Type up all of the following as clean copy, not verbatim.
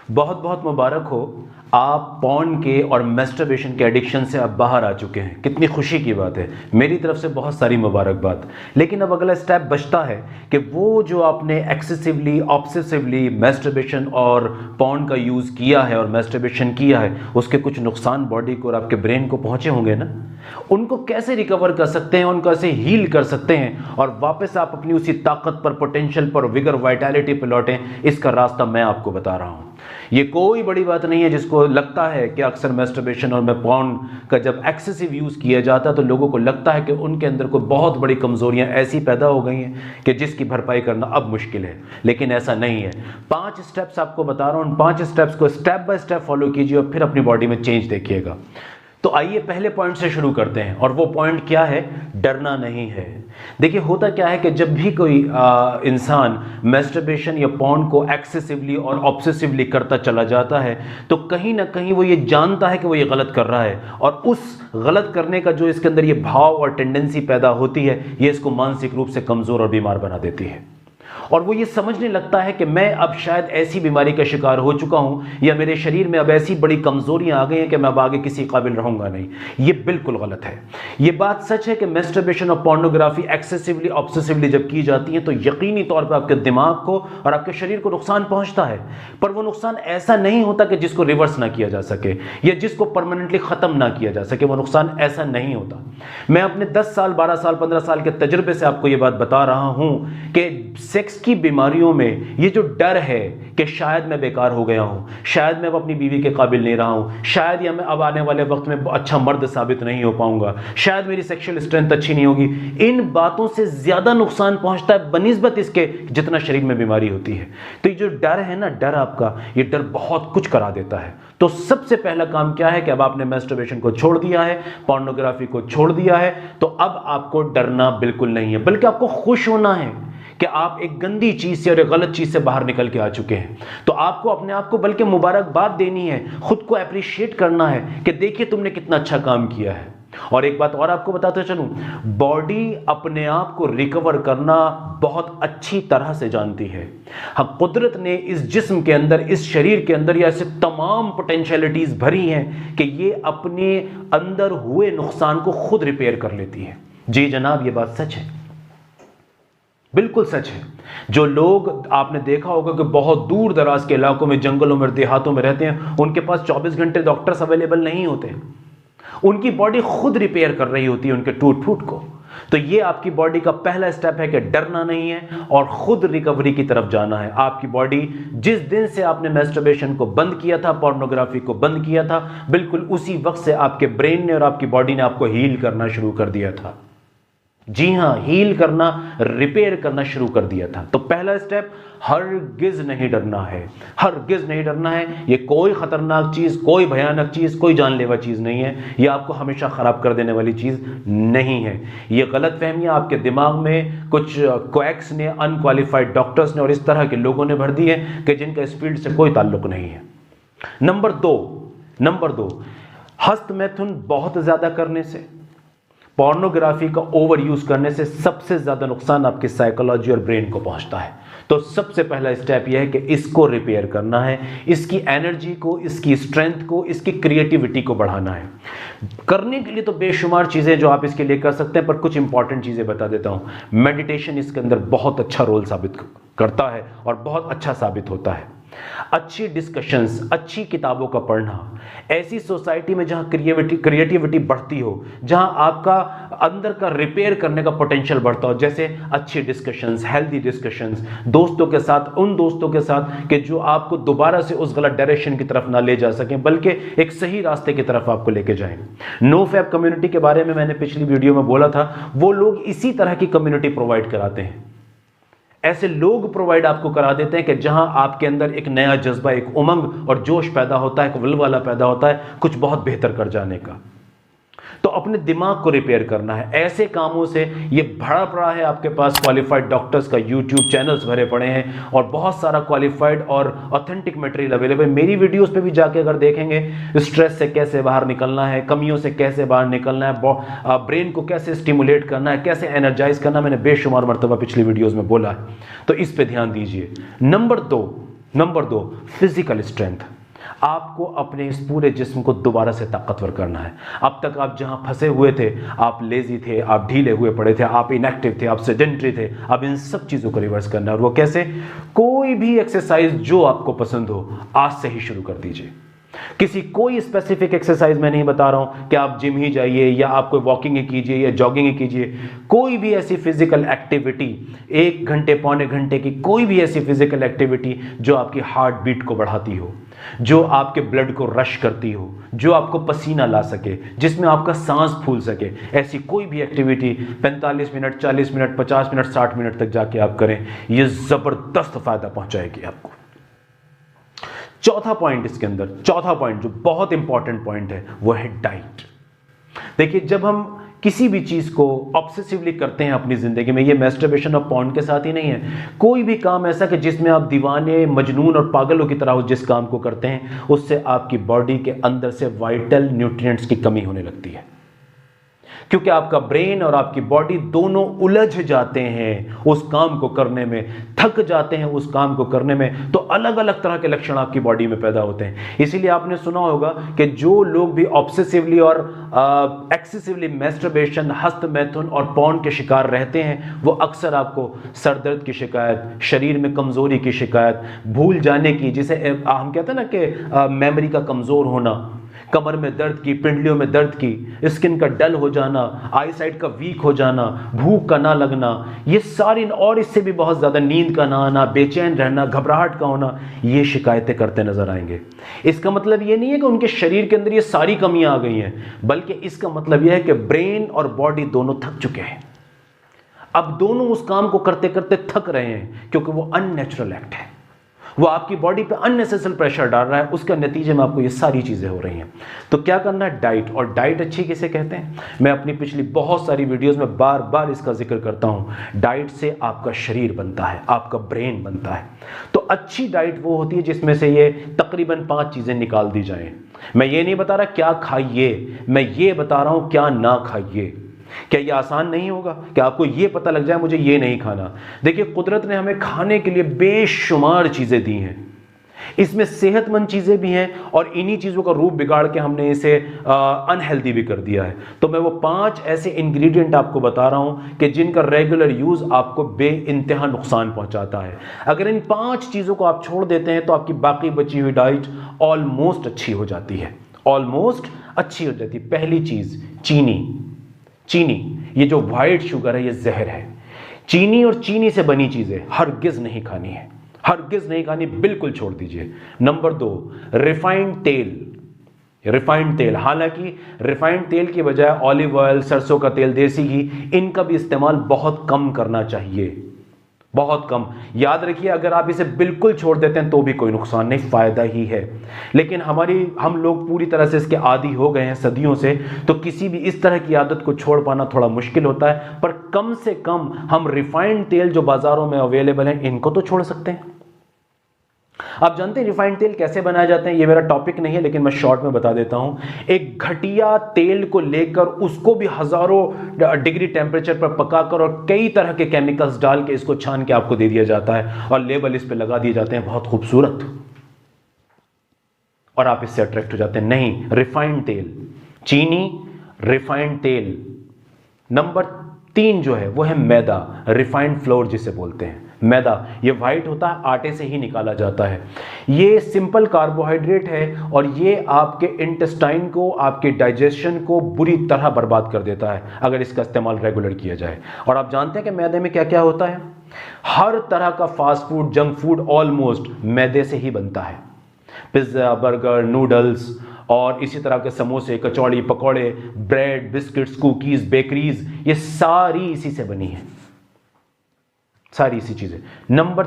बहुत बहुत मुबारक हो, आप पॉर्न के और मैस्टरबेशन के एडिक्शन से अब बाहर आ चुके हैं। कितनी खुशी की बात है, मेरी तरफ से बहुत सारी मुबारकबाद। लेकिन अब अगला स्टेप बचता है कि वो जो आपने एक्सेसिवली ऑब्सेसिवली मैस्टरबेशन और पॉर्न का यूज़ किया है और मैस्टरबेशन किया है, उसके कुछ नुकसान बॉडी को और आपके ब्रेन को पहुँचे होंगे ना। उनको कैसे रिकवर कर सकते हैं, उनको कैसे हील कर सकते हैं और वापस आप अपनी उसी ताकत पर, पोटेंशियल पर, विगर, वाइटैलिटी पर लौटें, इसका रास्ता मैं आपको बता रहा हूं। ये कोई बड़ी बात नहीं है। जिसको लगता है कि अक्सर मैस्टरबेशन और पॉर्न का जब एक्सेसिव यूज़ किया जाता है तो लोगों को लगता है कि उनके अंदर कोई बहुत बड़ी कमज़ोरियां ऐसी पैदा हो गई हैं कि जिसकी भरपाई करना अब मुश्किल है, लेकिन ऐसा नहीं है। 5 स्टेप्स आपको बता रहा हूं, उन 5 स्टेप्स को स्टेप बाय स्टेप फॉलो कीजिए और फिर अपनी बॉडी में चेंज देखिएगा। तो आइए पहले पॉइंट से शुरू करते हैं, और वो पॉइंट क्या है? डरना नहीं है। देखिए, होता क्या है कि जब भी कोई इंसान मैस्टरबेशन या पॉर्न को एक्सेसिवली और ऑब्सेसिवली करता चला जाता है तो कहीं ना कहीं वो ये जानता है कि वो ये गलत कर रहा है, और उस गलत करने का जो इसके अंदर ये भाव और टेंडेंसी पैदा होती है, ये इसको मानसिक रूप से कमज़ोर और बीमार बना देती है। और वो ये समझने लगता है कि मैं अब शायद ऐसी बीमारी का शिकार हो चुका हूं, या मेरे शरीर में अब ऐसी बड़ी कमजोरियां आ गई हैं कि मैं अब आगे किसी काबिल रहूंगा नहीं। ये बिल्कुल गलत है। ये बात सच है कि मैस्टरबेशन और पोर्नोग्राफी एक्सेसिवली ऑब्सेसिवली जब की जाती है तो यकीनी तौर पर आपके दिमाग को और आपके शरीर को नुकसान पहुंचता है, पर वो नुकसान ऐसा नहीं होता कि जिसको रिवर्स ना किया जा सके या जिसको परमानेंटली खत्म ना किया जा सके। वो नुकसान ऐसा नहीं होता। मैं अपने 10 साल, 12 साल, 15 साल के तजुर्बे से आपको ये बात बता रहा हूं कि सेक्स की बीमारियों में ये जो डर है कि शायद मैं बेकार हो गया हूं, शायद मैं अब अपनी बीवी के काबिल नहीं रहा हूं, शायद या मैं अब आने वाले वक्त में अच्छा मर्द साबित नहीं हो पाऊंगा, शायद मेरी सेक्सुअल स्ट्रेंथ अच्छी नहीं होगी, इन बातों से ज्यादा नुकसान पहुंचता है बनिस्बत इसके जितना शरीर में बीमारी होती है। तो ये जो डर है ना, डर आपका, ये डर बहुत कुछ करा देता है। तो सबसे पहला काम क्या है कि अब आपने मैस्टरबेशन को छोड़ दिया है, पोर्नोग्राफी को छोड़ दिया है, तो अब आपको डरना बिल्कुल नहीं है, बल्कि आपको खुश होना है कि आप एक गंदी चीज से और एक गलत चीज से बाहर निकल के आ चुके हैं। तो आपको अपने आप को बल्कि मुबारकबाद देनी है, खुद को अप्रिशिएट करना है कि देखिए तुमने कितना अच्छा काम किया है। और एक बात और आपको बताते चलूं, बॉडी अपने आप को रिकवर करना बहुत अच्छी तरह से जानती है। हाँ, कुदरत ने इस जिस्म के अंदर, इस शरीर के अंदर ऐसे तमाम पोटेंशियलिटीज भरी हैं कि ये अपने अंदर हुए नुकसान को खुद रिपेयर कर लेती है। जी जनाब, ये बात सच है, बिल्कुल सच है। जो लोग आपने देखा होगा कि बहुत दूर दराज के इलाकों में, जंगलों में, देहातों में रहते हैं, उनके पास 24 घंटे डॉक्टर्स अवेलेबल नहीं होते। उनकी बॉडी खुद रिपेयर कर रही होती है उनके टूट फूट को। तो ये आपकी बॉडी का पहला स्टेप है कि डरना नहीं है और खुद रिकवरी की तरफ जाना है। आपकी बॉडी जिस दिन से आपने मैस्टरबेशन को बंद किया था, पोर्नोग्राफी को बंद किया था, बिल्कुल उसी वक्त से आपके ब्रेन ने और आपकी बॉडी ने आपको हील करना शुरू कर दिया था। जी हां, हील करना, रिपेयर करना शुरू कर दिया था। तो पहला स्टेप, हरगिज नहीं डरना है, हरगिज नहीं डरना है। ये कोई खतरनाक चीज, कोई भयानक चीज, कोई जानलेवा चीज नहीं है। ये आपको हमेशा खराब कर देने वाली चीज नहीं है। ये गलतफहमियां आपके दिमाग में कुछ क्वैक्स ने, अनक्वालिफाइड डॉक्टर्स ने और इस तरह के लोगों ने भर दी है कि जिनका इस फील्ड से कोई ताल्लुक नहीं है। नंबर दो, हस्तमैथुन बहुत ज्यादा करने से, पोर्नोग्राफी का ओवर यूज करने से सबसे ज्यादा नुकसान आपकी साइकोलॉजी और ब्रेन को पहुंचता है। तो सबसे पहला स्टेप यह है कि इसको रिपेयर करना है, इसकी एनर्जी को, इसकी स्ट्रेंथ को, इसकी क्रिएटिविटी को बढ़ाना है। करने के लिए तो बेशुमार चीजें जो आप इसके लिए कर सकते हैं, पर कुछ इंपॉर्टेंट चीजें बता देता हूं। मेडिटेशन इसके अंदर बहुत अच्छा रोल साबित करता है और बहुत अच्छा साबित होता है। अच्छी डिस्कशंस, अच्छी किताबों का पढ़ना, ऐसी सोसाइटी में जहां क्रिएटिविटी बढ़ती हो, जहां आपका अंदर का रिपेयर करने का पोटेंशियल बढ़ता हो, जैसे अच्छी डिस्कशंस, हेल्दी डिस्कशंस, दोस्तों के साथ, उन दोस्तों के साथ कि जो आपको दोबारा से उस गलत डायरेक्शन की तरफ ना ले जा सकें, बल्कि एक सही रास्ते की तरफ आपको लेके जाएं। नो फैब कम्युनिटी के बारे में मैंने पिछली वीडियो में बोला था, वो लोग इसी तरह की कम्युनिटी प्रोवाइड कराते हैं। ऐसे लोग प्रोवाइड आपको करा देते हैं कि जहां आपके अंदर एक नया जज्बा, एक उमंग और जोश पैदा होता है, एक विलवाला पैदा होता है कुछ बहुत बेहतर कर जाने का। तो अपने दिमाग को रिपेयर करना है। ऐसे कामों से ये भरा पड़ा है आपके पास, क्वालिफाइड डॉक्टर्स का यूट्यूब चैनल्स भरे पड़े हैं और बहुत सारा क्वालिफाइड और ऑथेंटिक मटेरियल अवेलेबल। मेरी वीडियोस पे भी जाके अगर देखेंगे, स्ट्रेस से कैसे बाहर निकलना है, कमियों से कैसे बाहर निकलना है, ब्रेन को कैसे स्टिमुलेट करना है, कैसे एनर्जाइज करना, मैंने बेशुमार मरतबा पिछली वीडियोज में बोला है। तो इस पे ध्यान दीजिए। Number number 2, physical strength. आपको अपने इस पूरे जिस्म को दोबारा से ताकतवर करना है। अब तक आप जहां फंसे हुए थे, आप लेजी थे, आप ढीले हुए पड़े थे, आप इनएक्टिव थे, आप सेडेंटरी थे, अब इन सब चीज़ों को रिवर्स करना है। और वो कैसे? कोई भी एक्सरसाइज जो आपको पसंद हो आज से ही शुरू कर दीजिए। कोई स्पेसिफिक एक्सरसाइज मैं नहीं बता रहा हूं कि आप जिम ही जाइए या आप कोई वॉकिंग ही कीजिए या जॉगिंग ही कीजिए। कोई भी ऐसी फिजिकल एक्टिविटी, 1 घंटे पौने घंटे की कोई भी ऐसी फिजिकल एक्टिविटी जो आपकी हार्ट बीट को बढ़ाती हो, जो आपके ब्लड को रश करती हो, जो आपको पसीना ला सके, जिसमें आपका सांस फूल सके, ऐसी कोई भी activity 45 minute, 40 minute, 50 minute, 60 minute तक जाके आप करें, यह जबरदस्त फायदा पहुंचाएगी आपको। चौथा पॉइंट इसके अंदर, चौथा पॉइंट जो बहुत इंपॉर्टेंट पॉइंट है वो है डाइट। देखिए, जब हम किसी भी चीज को ऑब्सेसिवली करते हैं अपनी जिंदगी में, ये मैस्टरबेशन और पॉर्न के साथ ही नहीं है, कोई भी काम ऐसा कि जिसमें आप दीवाने, मजनून और पागलों की तरह जिस काम को करते हैं, उससे आपकी बॉडी के अंदर से वाइटल न्यूट्रिएंट्स की कमी होने लगती है, क्योंकि आपका ब्रेन और आपकी बॉडी दोनों उलझ जाते हैं उस काम को करने में, थक जाते हैं उस काम को करने में, तो अलग अलग तरह के लक्षण आपकी बॉडी में पैदा होते हैं। इसीलिए आपने सुना होगा कि जो लोग भी ऑब्सेसिवली और एक्सेसिवली मैस्टरबेशन, हस्त मैथुन और पॉर्न के शिकार रहते हैं, वो अक्सर आपको सर दर्द की शिकायत, शरीर में कमजोरी की शिकायत, भूल जाने की, जिसे हम कहते हैं ना कि मेमोरी का कमजोर होना, कमर में दर्द की, पिंडलियों में दर्द की, स्किन का डल हो जाना, आई साइट का वीक हो जाना, भूख का ना लगना, ये सारी, और इससे भी बहुत ज़्यादा नींद का ना आना, बेचैन रहना, घबराहट का होना, ये शिकायतें करते नजर आएंगे। इसका मतलब ये नहीं है कि उनके शरीर के अंदर ये सारी कमियां आ गई हैं, बल्कि इसका मतलब यह है कि ब्रेन और बॉडी दोनों थक चुके हैं। अब दोनों उस काम को करते करते थक रहे हैं, क्योंकि वो अननेचुरल एक्ट है, वो आपकी बॉडी पे अननेसेसरी प्रेशर डाल रहा है, उसके नतीजे में आपको ये सारी चीजें हो रही हैं। तो क्या करना है? डाइट। और डाइट अच्छी किसे कहते हैं? मैं अपनी पिछली बहुत सारी वीडियोस में बार बार इसका जिक्र करता हूं। डाइट से आपका शरीर बनता है, आपका ब्रेन बनता है। तो अच्छी डाइट वो होती है जिसमें से ये तकरीबन 5 चीजें निकाल दी जाएं। मैं ये नहीं बता रहा क्या खाइए, मैं ये बता रहा हूं क्या ना खाइए। क्या ये आसान नहीं होगा कि आपको ये पता लग जाए मुझे ये नहीं खाना? देखिए, कुदरत ने हमें खाने के लिए बेशुमार चीजें दी हैं, इसमें सेहतमंद चीजें भी हैं, और इन्हीं चीजों का रूप बिगाड़ के हमने इसे अनहेल्दी भी कर दिया है। तो मैं वो 5 ऐसे इंग्रेडिएंट आपको बता रहा हूं कि जिनका रेगुलर यूज आपको बेइंतहा नुकसान पहुंचाता है। अगर इन 5 चीजों को आप छोड़ देते हैं तो आपकी बाकी बची हुई डाइट ऑलमोस्ट अच्छी हो जाती है, ऑलमोस्ट अच्छी हो जाती है। पहली चीज, चीनी। चीनी, ये जो व्हाइट शुगर है, ये जहर है। चीनी और चीनी से बनी चीजें हरगिज नहीं खानी है, हरगिज नहीं खानी, बिल्कुल छोड़ दीजिए। नंबर 2, रिफाइंड तेल। रिफाइंड तेल, हालांकि रिफाइंड तेल की बजाय ऑलिव ऑयल, सरसों का तेल, देसी घी, इनका भी इस्तेमाल बहुत कम करना चाहिए, बहुत कम। याद रखिए, अगर आप इसे बिल्कुल छोड़ देते हैं तो भी कोई नुकसान नहीं, फायदा ही है। लेकिन हम लोग पूरी तरह से इसके आदी हो गए हैं सदियों से, तो किसी भी इस तरह की आदत को छोड़ पाना थोड़ा मुश्किल होता है। पर कम से कम हम रिफाइंड तेल जो बाजारों में अवेलेबल हैं, इनको तो छोड़ सकते हैं। आप जानते हैं रिफाइंड तेल कैसे बनाए जाते हैं? ये मेरा टॉपिक नहीं है, लेकिन मैं शॉर्ट में बता देता हूं। एक घटिया तेल को लेकर उसको भी हजारों डिग्री टेम्परेचर पर पकाकर और कई तरह के केमिकल्स डाल के इसको छान के आपको दे दिया जाता है, और लेबल इस पे लगा दिए जाते हैं बहुत खूबसूरत, और आप इससे अट्रैक्ट हो जाते हैं। नहीं, रिफाइंड तेल, चीनी, रिफाइंड तेल। नंबर 3 जो है वो है मैदा, रिफाइंड फ्लोर जिसे बोलते हैं। मैदा, ये व्हाइट होता है, आटे से ही निकाला जाता है। ये सिंपल कार्बोहाइड्रेट है, और ये आपके इंटेस्टाइन को, आपके डाइजेशन को बुरी तरह बर्बाद कर देता है अगर इसका इस्तेमाल रेगुलर किया जाए। और आप जानते हैं कि मैदे में क्या क्या होता है? हर तरह का fast food, junk food almost मैदे से ही बनता है। पिज्जा, बर्गर, नूडल्स, और इसी तरह के समोसे, कचौड़ी, पकौड़े, ब्रेड, बिस्किट्स, कुकीज, बेकरीज, ये सारी इसी से बनी है, सारी इसी चीजें। नंबर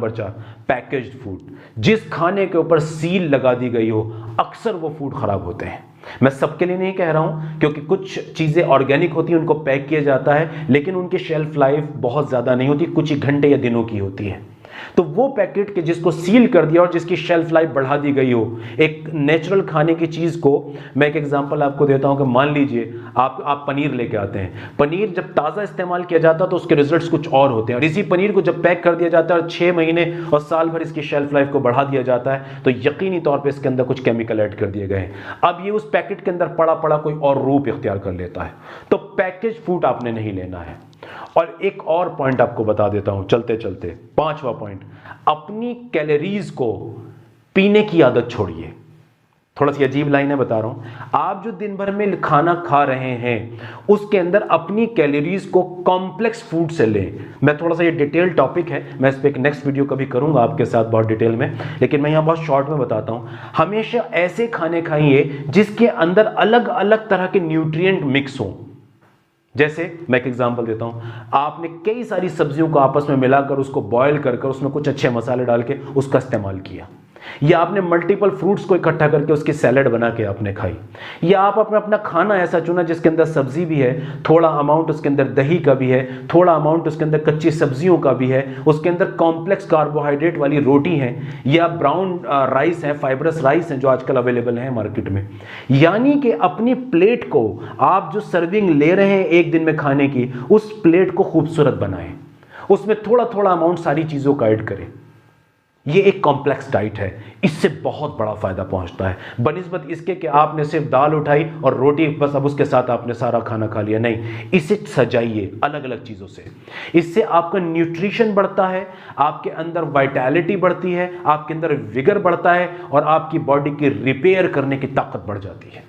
चार, पैकेज्ड फूड। जिस खाने के ऊपर सील लगा दी गई हो, अक्सर वो फूड खराब होते हैं। मैं सबके लिए नहीं कह रहा हूं, क्योंकि कुछ चीजें ऑर्गेनिक होती हैं, उनको पैक किया जाता है, लेकिन उनकी शेल्फ लाइफ बहुत ज्यादा नहीं होती, कुछ ही घंटे या दिनों की होती है। तो वो पैकेट के जिसको सील कर दिया और जिसकी शेल्फ लाइफ बढ़ा दी गई हो, एक नेचुरल खाने की चीज को, मैं एक एग्जांपल आपको देता हूं कि मान लीजिए आप पनीर लेके आते हैं। पनीर जब ताज़ा इस्तेमाल किया जाता है तो उसके रिजल्ट्स कुछ और होते हैं, और इसी पनीर को जब पैक कर दिया जाता है और 6 महीने और साल भर इसकी शेल्फ लाइफ को बढ़ा दिया जाता है तो यकीनी तौर पर इसके अंदर कुछ केमिकल ऐड कर दिए गए हैं। अब ये उस पैकेट के अंदर पड़ा पड़ा कोई और रूप इख्तियार कर लेता है। तो पैकेज फूड आपने नहीं लेना है। और एक और पॉइंट आपको बता देता हूं चलते चलते, 5वां पॉइंट, अपनी कैलोरीज को पीने की आदत छोड़िए। थोड़ा सी अजीब लाइनें बता रहा हूं। आप जो दिन भर में खाना खा रहे हैं उसके अंदर अपनी कैलोरीज को कॉम्प्लेक्स फूड से लें। मैं थोड़ा सा, ये डिटेल टॉपिक है, मैं इस पर एक नेक्स्ट वीडियो कभी करूंगा आपके साथ बहुत डिटेल में, लेकिन मैं यहां बहुत शॉर्ट में बताता हूं। हमेशा ऐसे खाने खाइए जिसके अंदर अलग अलग तरह के न्यूट्रिएंट मिक्स हों। जैसे मैं एक एग्जांपल देता हूं, आपने कई सारी सब्जियों को आपस में मिलाकर उसको बॉयल कर उसमें कुछ अच्छे मसाले डाल के उसका इस्तेमाल किया, या आपने मल्टीपल फ्रूट्स को इकट्ठा करके उसकी सैलेड बना के आपने खाई, या आप अपना खाना ऐसा चुना जिसके अंदर सब्जी भी है, थोड़ा अमाउंट उसके अंदर दही का भी है, थोड़ा अमाउंट उसके अंदर कच्ची सब्जियों का भी है, उसके अंदर कॉम्प्लेक्स कार्बोहाइड्रेट वाली रोटी है, या ब्राउन राइस है, फाइबरस राइस है जो आजकल अवेलेबल है मार्केट में। यानी कि अपनी प्लेट को, आप जो सर्विंग ले रहे हैं एक दिन में खाने की, उस प्लेट को खूबसूरत बनाएं, उसमें थोड़ा थोड़ा अमाउंट सारी चीज़ों का ऐड करें। ये एक कॉम्प्लेक्स डाइट है, इससे बहुत बड़ा फायदा पहुंचता है बनिस्बत इसके कि आपने सिर्फ दाल उठाई और रोटी, बस अब उसके साथ आपने सारा खाना खा लिया। नहीं, इसे सजाइए अलग अलग चीज़ों से। इससे आपका न्यूट्रिशन बढ़ता है, आपके अंदर वाइटैलिटी बढ़ती है, आपके अंदर विगर बढ़ता है और आपकी बॉडी की रिपेयर करने की ताकत बढ़ जाती है।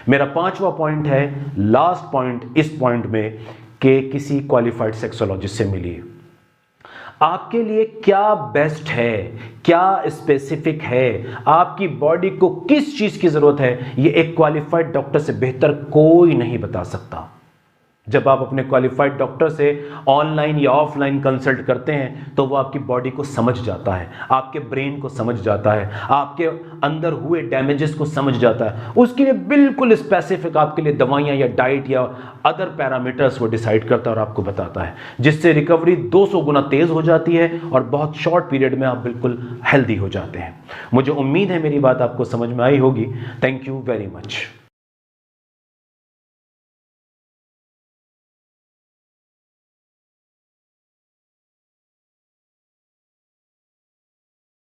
मेरा 5वां पॉइंट है, लास्ट पॉइंट इस पॉइंट में, कि किसी क्वालिफाइड सेक्सोलॉजिस्ट से मिलिए। आपके लिए क्या बेस्ट है, क्या स्पेसिफिक है, आपकी बॉडी को किस चीज की जरूरत है, ये एक क्वालिफाइड डॉक्टर से बेहतर कोई नहीं बता सकता। जब आप अपने क्वालिफाइड डॉक्टर से ऑनलाइन या ऑफलाइन कंसल्ट करते हैं तो वो आपकी बॉडी को समझ जाता है, आपके ब्रेन को समझ जाता है, आपके अंदर हुए डैमेजेस को समझ जाता है, उसके लिए बिल्कुल स्पेसिफिक आपके लिए दवाइयाँ या डाइट या अदर पैरामीटर्स वो डिसाइड करता है और आपको बताता है, जिससे रिकवरी 200 गुना तेज़ हो जाती है और बहुत शॉर्ट पीरियड में आप बिल्कुल हेल्दी हो जाते हैं। मुझे उम्मीद है मेरी बात आपको समझ में आई होगी। Thank you very much.